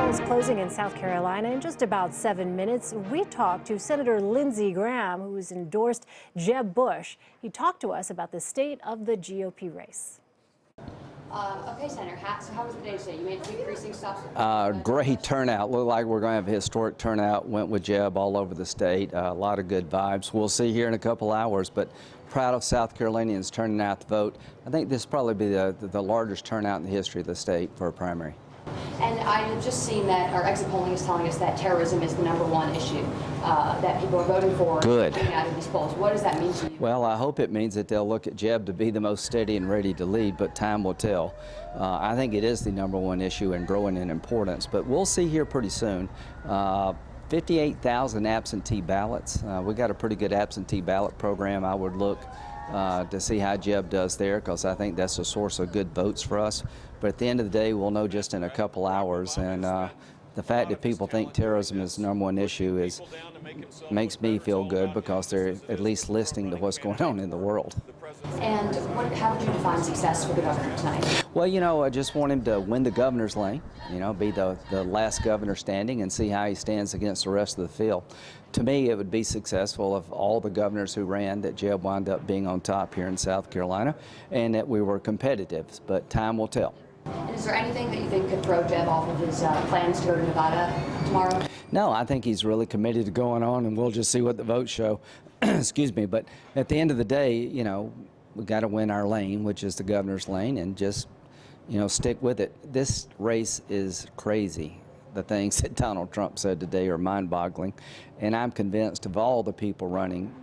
polls closing in South Carolina in just about 7 minutes. We talked to Senator Lindsey Graham, who has endorsed Jeb Bush. He talked to us about the state of the GOP race. Okay, Senator, so how was the day today? You made 3 precinct stops? Great turnout. Looked like we're going to have a historic turnout. Went with Jeb all over the state. A lot of good vibes. We'll see here in a couple hours, but proud of South Carolinians turning out to vote. I think this will probably be the largest turnout in the history of the state for a primary. And I have just seen that our exit polling is telling us that terrorism is the #1 issue that people are voting for. Good. Coming out of these polls. What does that mean to you? Well, I hope it means that they'll look at Jeb to be the most steady and ready to lead, but time will tell. I think it is the #1 issue and growing in importance, but we'll see here pretty soon. 58,000 absentee ballots. We got a pretty good absentee ballot program. I would look to see how Jeb does there, because I think that's a source of good votes for us. But at the end of the day, we'll know just in a couple hours. And the fact that people think terrorism is the #1 issue makes me feel good, because they're at least listening to what's going on in the world. And how would you define success for the governor tonight? Well, you know, I just want him to win the governor's lane, you know, be the last governor standing, and see how he stands against the rest of the field. To me, it would be successful if all the governors who ran, that Jeb wound up being on top here in South Carolina, and that we were competitive, but time will tell. And is there anything that you think could throw Jeb off of his plans to go to Nevada tomorrow? No, I think he's really committed to going on, and we'll just see what the votes show. Excuse me, but at the end of the day, you know, we've got to win our lane, which is the governor's lane, and just, you know, stick with it. This race is crazy. The things that Donald Trump said today are mind-boggling, and I'm convinced of all the people running,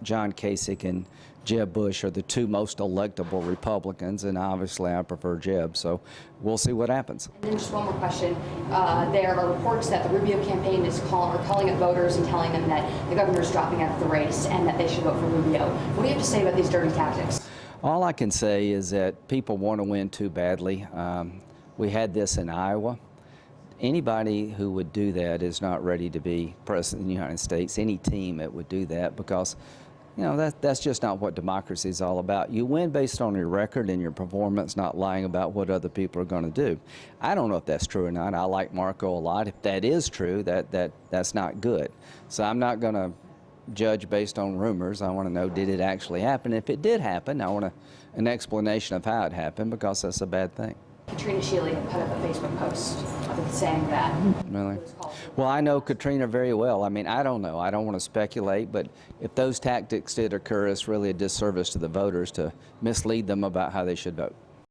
John Kasich and Jeb Bush are the 2 most electable Republicans, and obviously I prefer Jeb, so we'll see what happens. And then just one more question. There are reports that the Rubio campaign is calling up voters and telling them that the governor's dropping out of the race and that they should vote for Rubio. What do you have to say about these dirty tactics? All I can say is that people want to win too badly. We had this in Iowa. Anybody who would do that is not ready to be president of the United States. Any team that would do that, because you know, that's just not what democracy is all about. You win based on your record and your performance, not lying about what other people are going to do. I don't know if that's true or not. I like Marco a lot. If that is true, that's not good. So I'm not going to judge based on rumors. I want to know, did it actually happen? If it did happen, I want an explanation of how it happened, because that's a bad thing. Katrina Shealy had put up a Facebook post saying that. Really? Well, I know Katrina very well. I mean, I don't know. I don't want to speculate, but if those tactics did occur, it's really a disservice to the voters to mislead them about how they should vote.